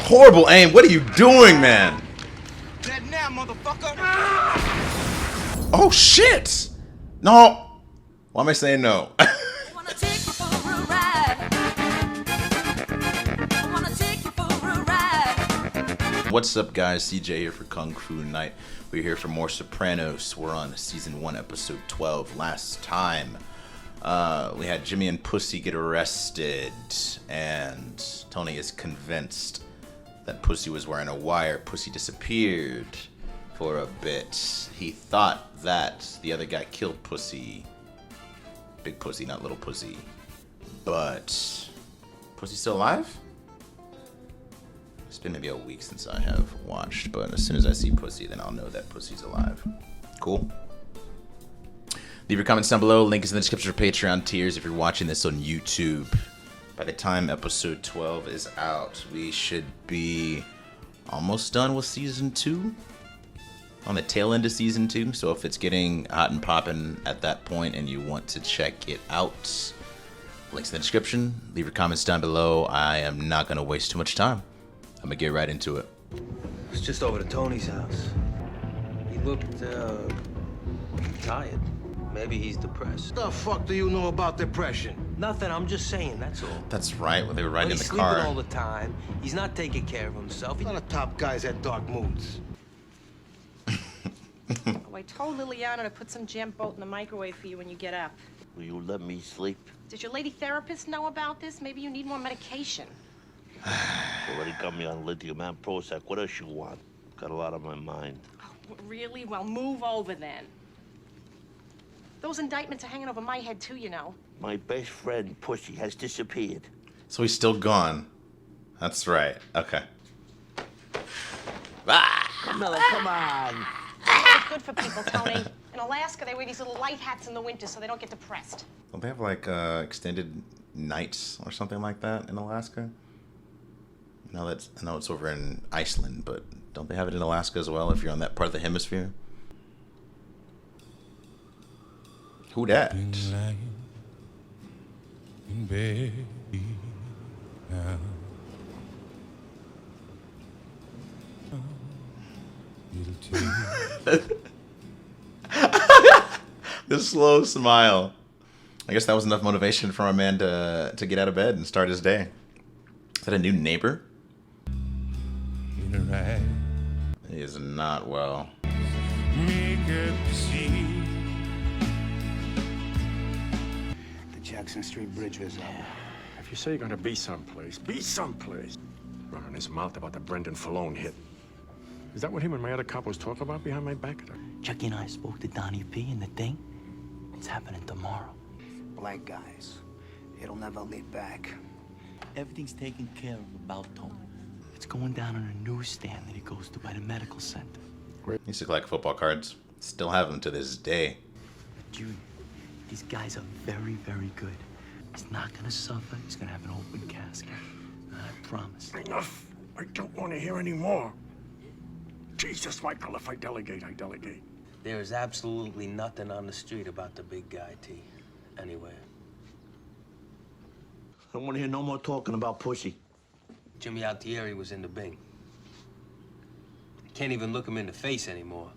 horrible aim. What are you doing, man? Dead now, motherfucker. Oh shit! No. Why am I saying no? What's up, guys? CJ here for Kung Fu Night. We're here for more Sopranos. We're on season 1, episode 12. Last time, we had Jimmy and Pussy get arrested, and Tony is convinced that Pussy was wearing a wire. Pussy disappeared for a bit. He thought that the other guy killed Pussy. Big Pussy, not Little Pussy. But Pussy's still alive? It's been maybe a week since I have watched, but as soon as I see Pussy, then I'll know that Pussy's alive. Cool. Leave your comments down below. Link is in the description for Patreon tiers if you're watching this on YouTube. By the time episode 12 is out, we should be almost done with season 2. On the tail end of season 2. So if it's getting hot and popping at that point and you want to check it out, links in the description. Leave your comments down below. I am not going to waste too much time. I'm gonna get right into it. It's just over to Tony's house. He looked, tired. Maybe he's depressed. The fuck do you know about depression? Nothing, I'm just saying, that's all. That's right, when they were riding in the He's car. sleeping all the time. He's not taking care of himself. A lot of top guys had dark moods. Oh, I told Liliana to put some jam boat in the microwave for you when you get up. Will you let me sleep? Did your lady therapist know about this? Maybe you need more medication. Already got me on lithium and Prozac. What else you want? Got a lot on my mind. Oh, really? Well, move over then. Those indictments are hanging over my head too, you know. My best friend, Pussy, has disappeared. So he's still gone. That's right. Okay. Camilla, come on. It's good for people, Tony. In Alaska, they wear these little light hats in the winter so they don't get depressed. Don't they have like extended nights or something like that in Alaska? I know it's over in Iceland, but don't they have it in Alaska as well if you're on that part of the hemisphere? Who dat? The slow smile. I guess that was enough motivation for a man to get out of bed and start his day. Is that a new neighbor? He is not well. The Jackson Street Bridge is up. If you say you're gonna be someplace, be someplace. Running his mouth about the Brendan Falone hit. Is that what him and my other couples talk about behind my back? Chucky and I spoke to Donnie P and the thing. It's happening tomorrow. Black guys. It'll never lead back. Everything's taken care of about Tony. It's going down on a newsstand that he goes to by the medical center. Used to collect football cards. Still have them to this day. Junior, these guys are very, very good. He's not gonna suffer. He's gonna have an open casket. I promise. Enough. I don't want to hear any more. Jesus, Michael, if I delegate, I delegate. There is absolutely nothing on the street about the big guy, T. Anywhere. I don't want to hear no more talking about Pussy. Jimmy Altieri was in the Bing. Can't even look him in the face anymore.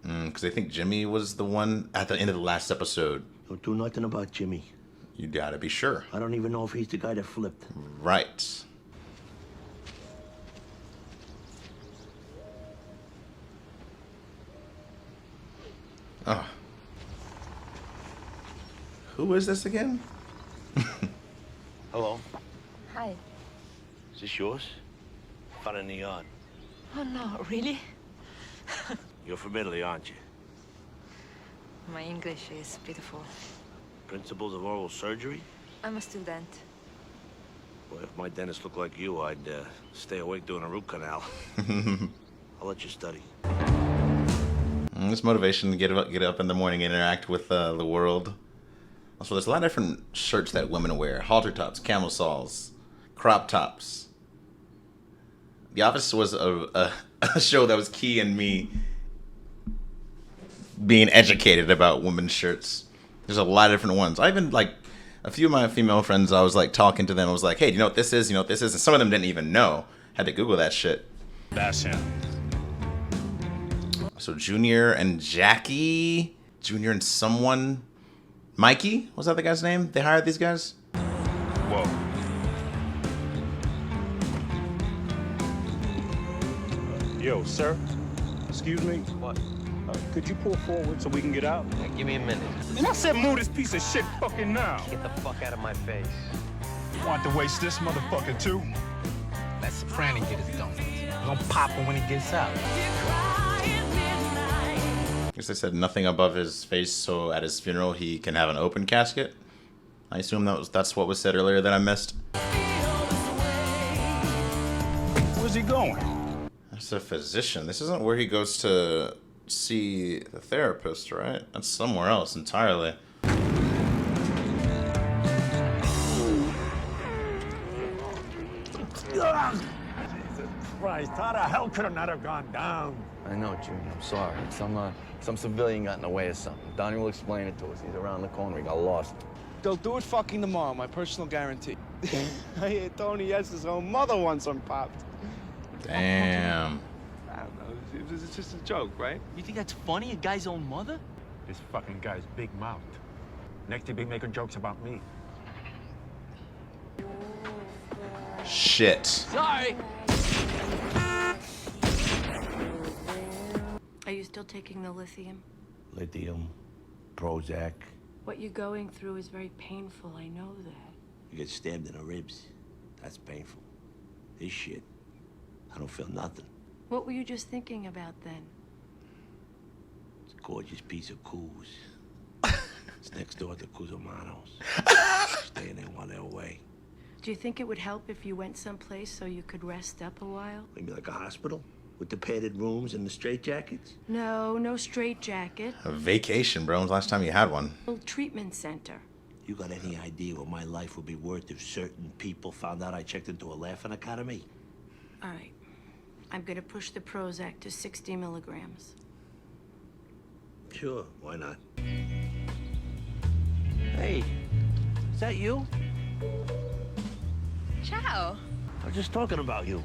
Because I think Jimmy was the one at the end of the last episode. Don't do nothing about Jimmy. You gotta be sure. I don't even know if he's the guy that flipped. Right. Oh. Who is this again? Hello? Hi. Is this yours? Found it in the yard. Oh, no, really? You're from Italy, aren't you? My English is beautiful. Principles of oral surgery? I'm a student. Well, if my dentist looked like you, I'd stay awake doing a root canal. I'll let you study. This motivation to get up in the morning and interact with the world. Also, there's a lot of different shirts that women wear. Halter tops, camisoles, crop tops. The Office was a show that was key in me being educated about women's shirts. There's a lot of different ones. I even, like, a few of my female friends, I was, like, talking to them. I was like, hey, do you know what this is? You know what this is? And some of them didn't even know. Had to Google that shit. That's him. So Junior and Jackie, Junior and someone, Mikey, was that the guy's name? They hired these guys? Whoa. Yo, sir. Excuse me. What? Could you pull forward so we can get out? Yeah, give me a minute. Man, I said move this piece of shit fucking now. Get the fuck out of my face. Want to waste this motherfucker too? Let Soprano get his donuts. Gonna pop him when he gets out. I guess they said nothing above his face, so at his funeral he can have an open casket. I assume that's what was said earlier that I missed. Where's he going? That's a physician. This isn't where he goes to see the therapist, right? That's somewhere else entirely. Christ, how the hell could it not have gone down? I know, Junior. I'm sorry. Some civilian got in the way of something. Donnie will explain it to us. He's around the corner. He got lost. They'll do it fucking tomorrow, my personal guarantee. I hear Tony S's own mother wants him popped. Damn. I don't know. It's just a joke, right? You think that's funny? A guy's own mother? This fucking guy's big mouth. Next, he'll be making jokes about me. Shit. Sorry. Are you still taking the lithium? Lithium, Prozac. What you're going through is very painful, I know that. You get stabbed in the ribs. That's painful. This shit, I don't feel nothing. What were you just thinking about then? It's a gorgeous piece of coos. It's next door to Cusamanos. Staying in while they're away. Do you think it would help if you went someplace so you could rest up a while? Maybe like a hospital? With the padded rooms and the straitjackets? No, no straitjacket. A vacation, bro. When's the last time you had one? A little treatment center. You got any idea what my life would be worth if certain people found out I checked into a laughing academy? All right. I'm gonna push the Prozac to 60 milligrams. Sure, why not? Hey, is that you? Ciao. I was just talking about you.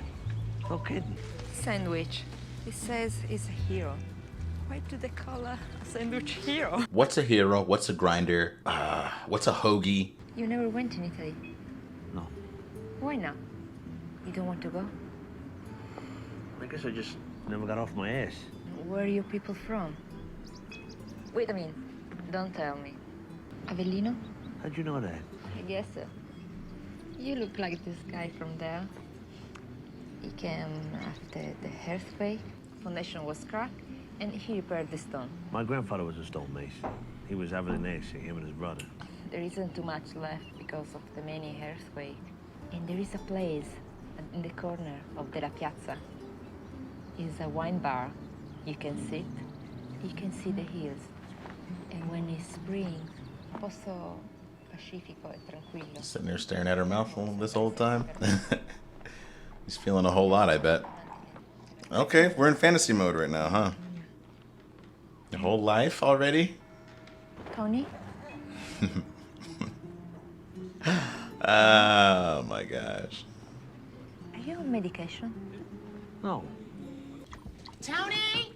No kidding. Sandwich. He says he's a hero. Why do they call a sandwich hero? What's a hero? What's a grinder? What's a hoagie? You never went in Italy. No. Why not? You don't want to go? I guess I just never got off my ass. Where are you people from? Wait a minute. Don't tell me. Avellino? How'd you know that? I guess so. You look like this guy from there. He came after the earthquake. Foundation was cracked, and he repaired the stone. My grandfather was a stonemason. He was Avellanese, him and his brother. There isn't too much left because of the many earthquakes. And there is a place in the corner of the La Piazza. It's a wine bar. You can sit. You can see the hills. And when it's spring, posto pacifico e tranquillo. Sitting there staring at her mouth this whole time. He's feeling a whole lot, I bet. Okay, we're in fantasy mode right now, huh? Your whole life already? Tony? Oh my gosh. Are you on medication? No. Tony!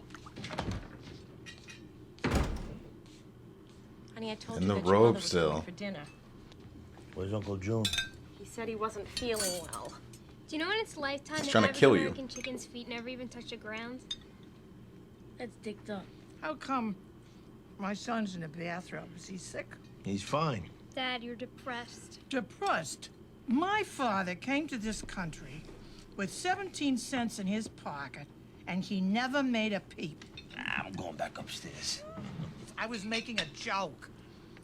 Honey, I told In you the that your robe mother was still. coming for dinner. Where's Uncle June? He said he wasn't feeling well. Do you know in its lifetime He's the trying to average kill you. American chicken's feet never even touch the ground? That's dicked up. How come my son's in the bathroom? Is he sick? He's fine. Dad, you're depressed. Depressed. My father came to this country with 17 cents in his pocket, and he never made a peep. I'm going back upstairs. I was making a joke.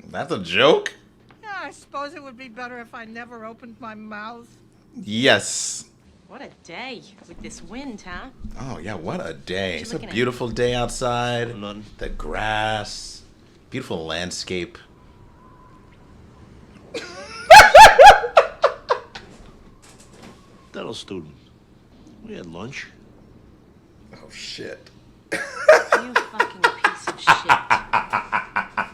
That's a joke? Yeah, I suppose it would be better if I never opened my mouth. Yes. What a day with this wind, huh? Oh yeah, what a day. you It's a looking at? beautiful day outside. Nothing. The grass. Beautiful landscape. Dental student. We had lunch. Oh shit. You fucking piece of shit.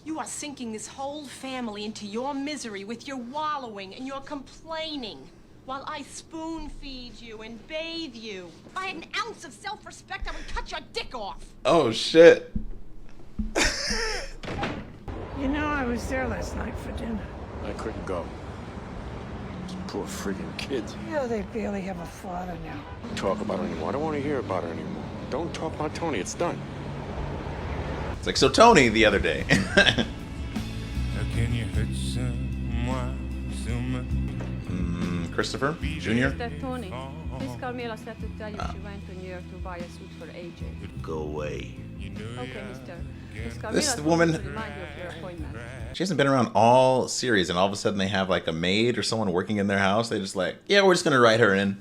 You are sinking this whole family into your misery with your wallowing and your complaining. while I spoon feed you and bathe you. If I had an ounce of self-respect, I would cut your dick off. Oh shit. You know, I was there last night for dinner. I couldn't go. These poor friggin' kids. You know, they barely have a father now. Talk about it anymore. I don't want to hear about it anymore. Don't talk about Tony. It's done. It's like, so Tony the other day. Christopher Jr. Mr. Tony, Miss Carmela said to tell you she went to New York to buy a suit for AJ. Go away. Okay, mister. Miss Carmela This told woman, me to remind you of your appointment. she hasn't been around all series, and all of a sudden they have like a maid or someone working in their house. They just like, yeah, we're just gonna write her in.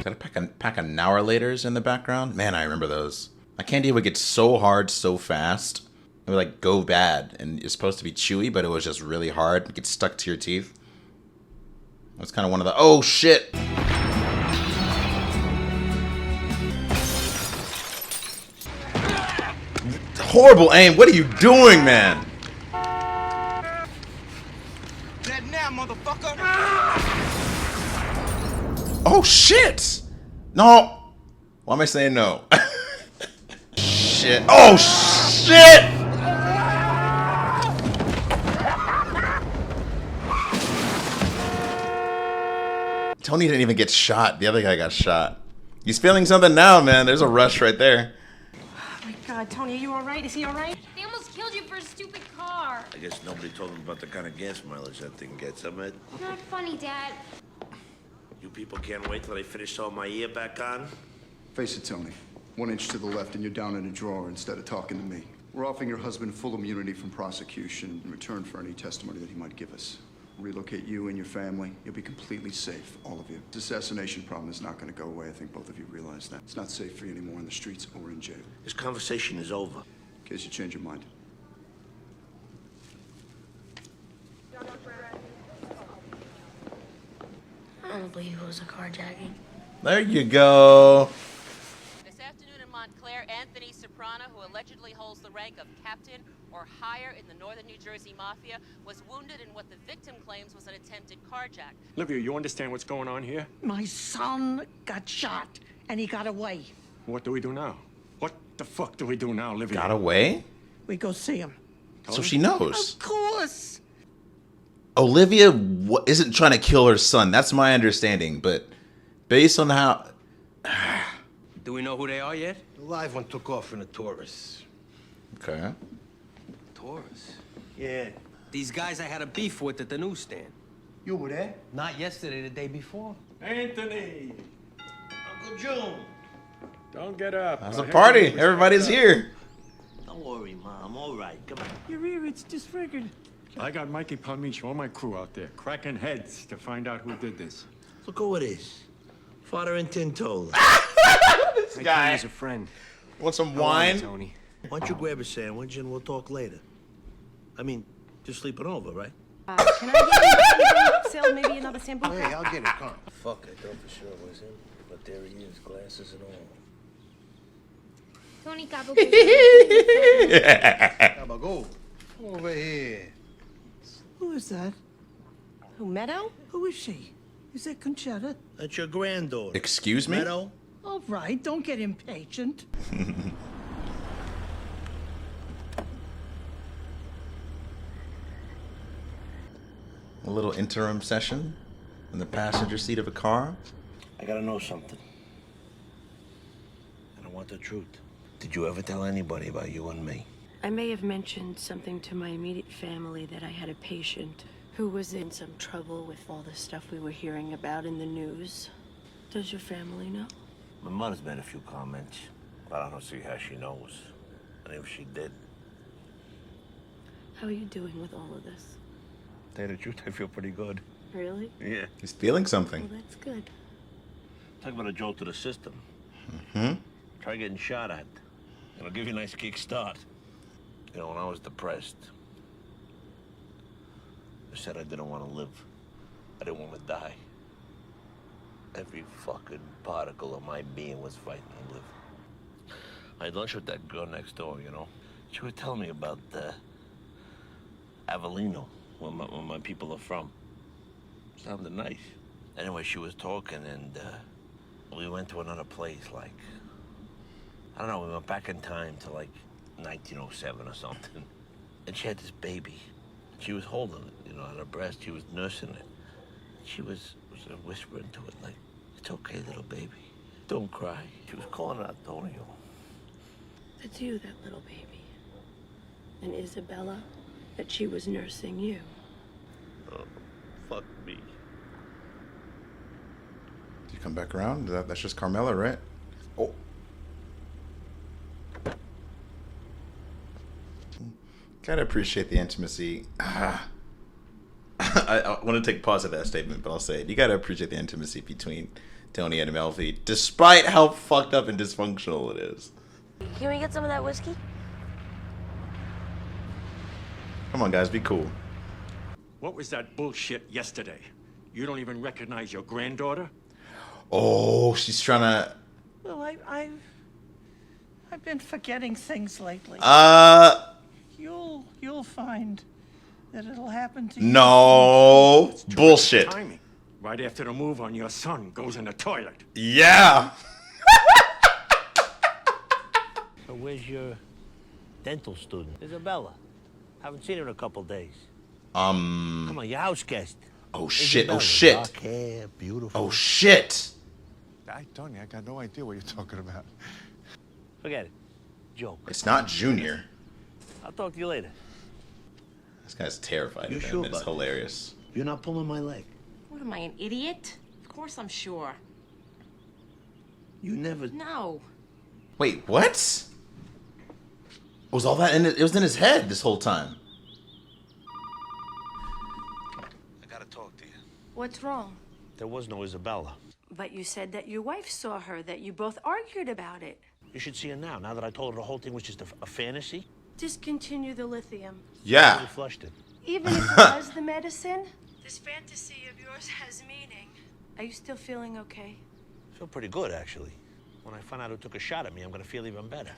Got a pack of Now Laters in the background. Man, I remember those. My candy would get so hard so fast. It would like go bad, and it's supposed to be chewy, but it was just really hard. It gets stuck to your teeth. That's kind of one of the, oh shit. Horrible aim. What are you doing, man? Dead now, motherfucker! Oh shit. No. Why am I saying no? Shit. Oh shit. Tony didn't even get shot. The other guy got shot. He's feeling something now, man. There's a rush right there. Oh my God, Tony, are you all right? Is he all right? They almost killed you for a stupid car. I guess nobody told him about the kind of gas mileage that thing gets, huh, Ed? Not funny, Dad. You people can't wait till I finish sewing my ear back on? Face it, Tony. 1 inch to the left and you're down in a drawer instead of talking to me. We're offering your husband full immunity from prosecution in return for any testimony that he might give us. Relocate you and your family. You'll be completely safe, all of you. This assassination problem is not going to go away. I think both of you realize that. It's not safe for you anymore in the streets or in jail. This conversation is over. In case you change your mind. I don't believe it was a carjacking. There you go. This afternoon in Montclair, Anthony Soprano, who allegedly holds the rank of captain or higher in the northern New Jersey Mafia, was wounded in what the victim claims was an attempted carjack. Olivia, you understand what's going on here? My son got shot, and he got away. What do we do now? What the fuck do we do now, Olivia? Got away? We go see him. So she knows. Of course. Olivia isn't trying to kill her son. That's my understanding. But based on how... Do we know who they are yet? The live one took off in a Taurus. Okay. Taurus? Yeah. These guys I had a beef with at the newsstand. You were there? Not yesterday, the day before. Anthony! Uncle June! Don't get up. It's a party. Everybody's here. Don't worry, Mom. All right. Come on. Your ear, it's disfigured. I got Mikey Palmicho, all my crew out there, cracking heads to find out who did this. Look who it is. Father in Tintola. This guy. He's a friend. Want some How are you, wine? Tony? Why don't you grab a sandwich and we'll talk later? I mean, just sleeping over, right? Can I get you Sil, maybe another sample? Hey, I'll get it. Come on. Fuck, I thought for sure it was him. But there he is, glasses and all. Tony Cabo. Go over here. Who is that? Who, Meadow? Who is she? Is that Conchetta? That's your granddaughter. Excuse me? Meadow? All right, don't get impatient. A little interim session in the passenger seat of a car. I gotta know something. I don't want the truth. Did you ever tell anybody about you and me? I may have mentioned something to my immediate family that I had a patient who was in some trouble with all the stuff we were hearing about in the news. Does your family know? My mother's made a few comments, but I don't see how she knows. And if she did... How are you doing with all of this? Tell you the truth, I feel pretty good. Really? Yeah. He's feeling something. Well, that's good. Talk about a jolt to the system. Hmm? Try getting shot at. It'll give you a nice kick start. You know, when I was depressed, I said I didn't want to live. I didn't want to die. Every fucking particle of my being was fighting to live. I had lunch with that girl next door, you know. She would tell me about Avellino. where my people are from. Sounded nice. Anyway, she was talking, and we went to another place, like, I don't know, we went back in time to, like, 1907 or something. And she had this baby. She was holding it, on her breast. She was nursing it. She was whispering to it, like, "It's okay, little baby. Don't cry." She was calling it Antonio. That's you, that little baby. And Isabella, that she was nursing you. Oh, fuck me. Do you come back around? That's just Carmela, right? Oh. Gotta appreciate the intimacy. I want to take pause at that statement, but I'll say it. You gotta appreciate the intimacy between Tony and Melfi, despite how fucked up and dysfunctional it is. Can we get some of that whiskey? Come on, guys, be cool. What was that bullshit yesterday? You don't even recognize your granddaughter? Oh, she's trying to... Well, I've been forgetting things lately. You'll find that it'll happen to you. No. Bullshit. Timing. Right after the move on your son goes in the toilet. Yeah. So where's your dental student? Isabella. Haven't seen her in a couple days. Come on, your house guest. Oh shit, Isabella, oh shit. Dark hair, beautiful. Oh shit. Tony, I got no idea what you're talking about. Forget it. Joke. It's not Junior. I'll talk to you later. This guy's terrified You of him. sure It's about hilarious. You're not pulling my leg. What am I, an idiot? Of course I'm sure. You never... No. Wait, what? Was all that in it? It was in his head this whole time. I gotta talk to you. What's wrong? There was no Isabella. But you said that your wife saw her, that you both argued about it. You should see her now that I told her the whole thing was just a fantasy. Discontinue the lithium. Yeah. I already flushed it. Even if it was the medicine, this fantasy of yours has meaning. Are you still feeling okay? I feel pretty good, actually. When I find out who took a shot at me, I'm gonna feel even better.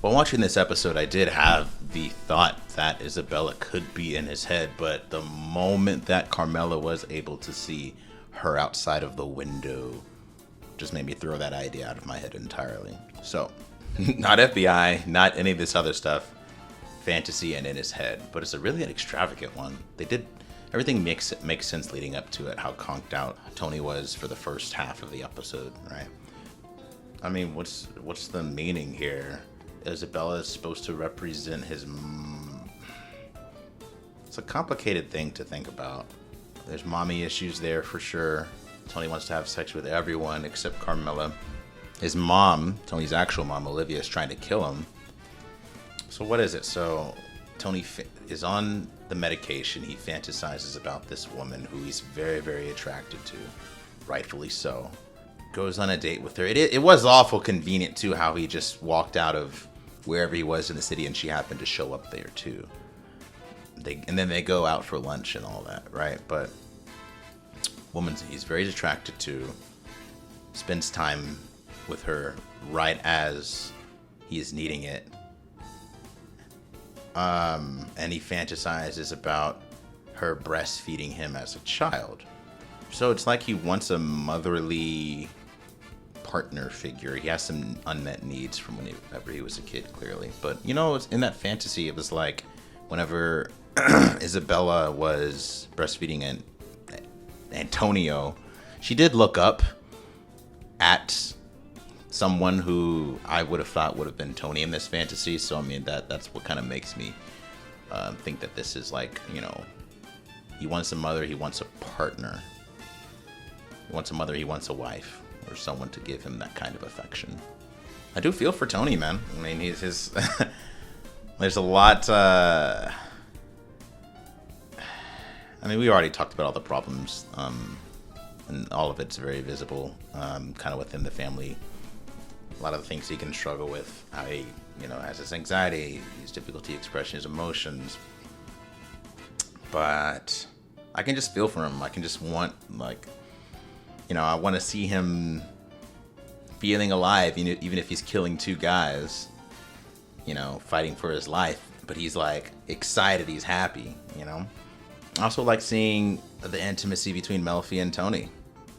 While watching this episode, I did have the thought that Isabella could be in his head, but the moment that Carmela was able to see her outside of the window just made me throw that idea out of my head entirely. So, not FBI, not any of this other stuff, fantasy and in his head, but it's a really an extravagant one. Everything makes sense leading up to it, how conked out Tony was for the first half of the episode, right? I mean, what's the meaning here? Isabella is supposed to represent his... It's a complicated thing to think about. There's mommy issues there for sure. Tony wants to have sex with everyone except Carmela. His mom, Tony's actual mom, Olivia, is trying to kill him. So what is it? So Tony is on the medication. He fantasizes about this woman who he's very, very attracted to. Rightfully so. Goes on a date with her. It was awful convenient too how he just walked out of wherever he was in the city and she happened to show up there too. And then they go out for lunch and all that, right? But woman he's very attracted to, spends time with her right as he is needing it. And he fantasizes about her breastfeeding him as a child. So it's like he wants a motherly partner figure. He has some unmet needs from whenever he was a kid, clearly. But, it's in that fantasy, it was like whenever Isabella was breastfeeding Antonio, she did look up at someone who I would have thought would have been Tony in this fantasy. So, I mean, that's what kind of makes me think that this is like, he wants a mother, he wants a partner. He wants a mother, he wants a wife, or someone to give him that kind of affection. I do feel for Tony, man. I mean, his there's a lot. I mean, we already talked about all the problems, and all of it's very visible, kind of within the family. A lot of the things he can struggle with, how he, has his anxiety, his difficulty expressing his emotions. But I can just feel for him. I can just want, I want to see him feeling alive, even if he's killing two guys, fighting for his life. but he's like excited, he's happy, you know. I also like seeing the intimacy between Melfi and Tony,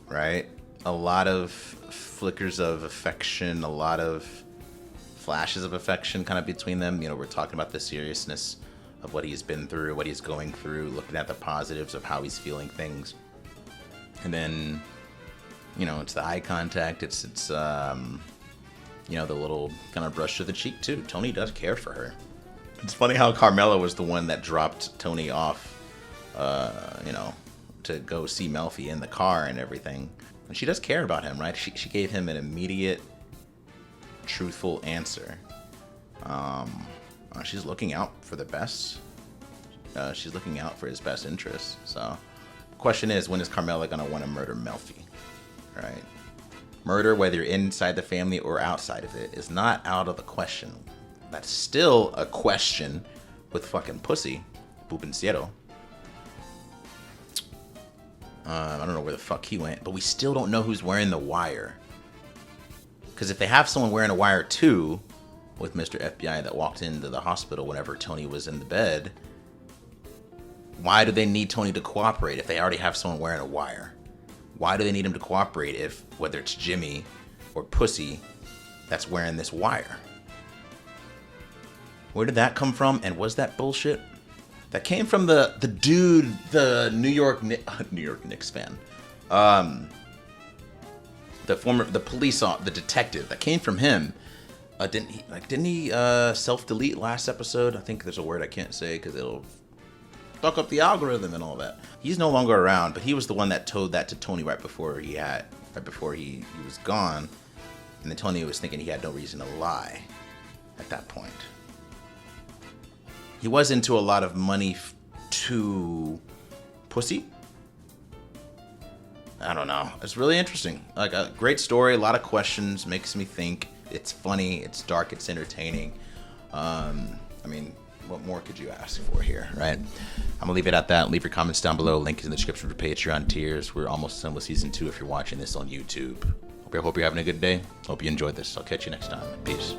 right? A lot of flickers of affection, a lot of flashes of affection kind of between them. You know, we're talking about the seriousness of what he's been through, what he's going through, looking at the positives of how he's feeling things. And then, you know, it's the eye contact, it's you know, the little kind of brush to the cheek too. Tony does care for her. It's funny how Carmela was the one that dropped Tony off, you know, to go see Melfi in the car and everything. And she does care about him, right? She gave him an immediate, truthful answer. She's looking out for the best. She's looking out for his best interests. So, the question is, when is Carmela gonna want to murder Melfi? Right? Murder, whether you're inside the family or outside of it, is not out of the question. That's still a question with fucking Pussy, Pupinciero. I don't know where the fuck he went, but we still don't know who's wearing the wire. Because if they have someone wearing a wire too, with Mr. FBI that walked into the hospital whenever Tony was in the bed, why do they need Tony to cooperate if they already have someone wearing a wire? Why do they need him to cooperate if, whether it's Jimmy or Pussy, that's wearing this wire? Where did that come from? And was that bullshit? That came from the dude, the New York Knicks fan. The detective. That came from him. Didn't he self-delete last episode? I think there's a word I can't say because it'll fuck up the algorithm and all that. He's no longer around, but he was the one that told that to Tony right before he was gone. And then Tony was thinking he had no reason to lie at that point. He was into a lot of money to Pussy. I don't know. It's really interesting. Like a great story, a lot of questions, makes me think. It's funny, it's dark, it's entertaining. I mean, what more could you ask for here, right? I'm gonna leave it at that. Leave your comments down below. Link is in the description for Patreon tiers. We're almost done with season 2 if you're watching this on YouTube. Hope you're having a good day. Hope you enjoyed this. I'll catch you next time. Peace.